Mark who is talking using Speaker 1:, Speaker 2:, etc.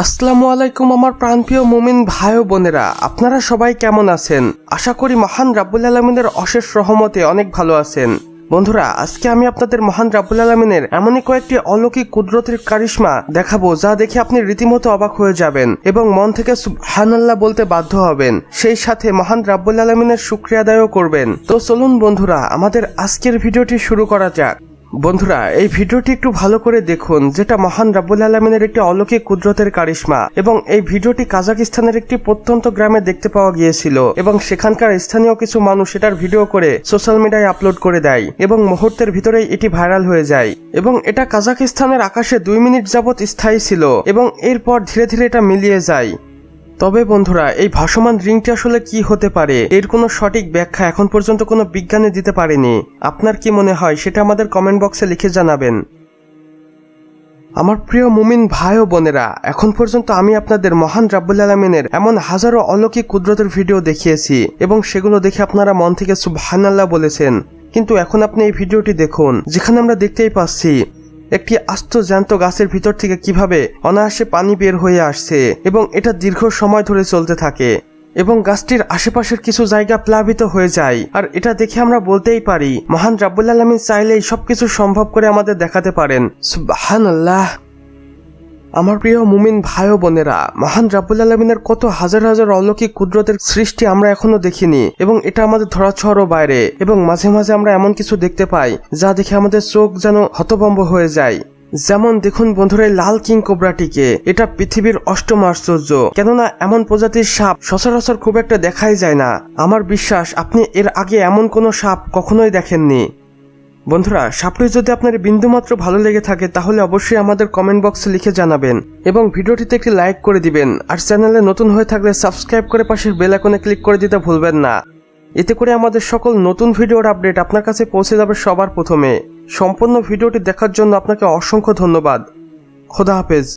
Speaker 1: আসসালামু আলাইকুম আমার প্রাণপ্রিয় মুমিন ভাই ও বোনেরা, আপনারা সবাই কেমন আছেন? আশা করি মহান রাব্বুল আলামিনের অশেষ রহমতে অনেক ভালো আছেন। বন্ধুরা, আজকে আমি আপনাদের মহান রাব্বুল আলামিনের এমনই কয়েকটি অলৌকিক কুদরতের কারিশমা দেখাবো যা দেখে আপনি রীতিমতো অবাক হয়ে যাবেন এবং মন থেকে সুবহানাল্লাহ বলতে বাধ্য হবেন, সেই সাথে মহান রাব্বুল আলামিনের শুকরিয়া আদায়ও করবেন। তো চলুন বন্ধুরা, আমাদের আজকের ভিডিওটি শুরু করা যাক। বন্ধুরা, এই ভিডিওটি একটু ভালো করে দেখুন, যেটা মহান রাব্বুল আলামিনের একটি অলৌকিক কুদরতের কারিশমা। এবং এই ভিডিওটি কাজাকিস্তানের একটি প্রত্যন্ত গ্রামে দেখতে পাওয়া গিয়েছিল এবং সেখানকার স্থানীয় কিছু মানুষ এটার ভিডিও করে সোশ্যাল মিডিয়ায় আপলোড করে দেয় এবং মুহূর্তের ভিতরেই এটি ভাইরাল হয়ে যায়। এবং এটা কাজাকিস্তানের আকাশে 2 মিনিট যাবত স্থায়ী ছিল এবং এরপর ধীরে ধীরে এটা মিলিয়ে যায়। তবে বন্ধুরা, এই ভাসমান রিংটি আসলে কি হতে পারে এর কোনো সঠিক ব্যাখ্যা এখন পর্যন্ত কোনো বিজ্ঞানী দিতে পারেনি। আপনার কি মনে হয় সেটা আমাদের কমেন্ট বক্সে লিখে জানাবেন। আমার প্রিয় মুমিন ভাই ও বোনেরা, এখন পর্যন্ত আমি আপনাদের মহান রাব্বুল আলামিনের এমন হাজারো অলৌকিক কুদরতের ভিডিও দেখিয়েছি এবং সেগুলো দেখে আপনারা মন থেকে সুবহানাল্লাহ বলেছেন। কিন্তু এখন আপনি এই ভিডিওটি দেখুন, যেখানে আমরা দেখতেই পাচ্ছি একটি আস্ত জ্যান্ত গাছের ভিতর থেকে কিভাবে অনায়াসে পানি বের হয়ে আসছে এবং এটা দীর্ঘ সময় ধরে চলতে থাকে এবং গাছটির আশেপাশের কিছু জায়গা প্লাবিত হয়ে যায়। আর এটা দেখে আমরা বলতেই পারি মহান রাব্বুল আলামিন চাইলেই সবকিছু সম্ভব করে আমাদের দেখাতে পারেন। সুবহানাল্লাহ। আমার প্রিয় মুমিন ভাই ও বোনেরা, মহান রাব্বুল আলামিনের কত হাজার হাজার অলৌকিক কুদরতের সৃষ্টি আমরা এখনো দেখিনি এবং এটা আমাদের ধরাছোঁয়ারও বাইরে। এবং মাঝে মাঝে আমরা এমন কিছু দেখতে পাই যা দেখে আমাদের চোখ যেন হতভম্ব হয়ে যায়। যেমন দেখুন বন্ধুরা, লাল কিং কোবরাটিকে, এটা পৃথিবীর অষ্টম আশ্চর্য। কেননা এমন প্রজাতির সাপ সচরাচর খুব একটা দেখাই যায় না। আমার বিশ্বাস আপনি এর আগে এমন কোনো সাপ কখনোই দেখেননি। বন্ধুরা, সাপটি যদি আপনার বিন্দুমাত্র ভালো লেগে থাকে তাহলে অবশ্যই আমাদের কমেন্ট বক্সে লিখে জানাবেন এবং ভিডিওটিতে একটি লাইক করে দিবেন। আর চ্যানেলে নতুন হয়ে থাকলে সাবস্ক্রাইব করে পাশের বেল আইকনে ক্লিক করে দিতে ভুলবেন না। এতে করে আমাদের সকল নতুন ভিডিওর আপডেট আপনার কাছে পৌঁছে যাবে সবার প্রথমে। সম্পূর্ণ ভিডিওটি দেখার জন্য আপনাকে অসংখ্য ধন্যবাদ। খোদা হাফেজ।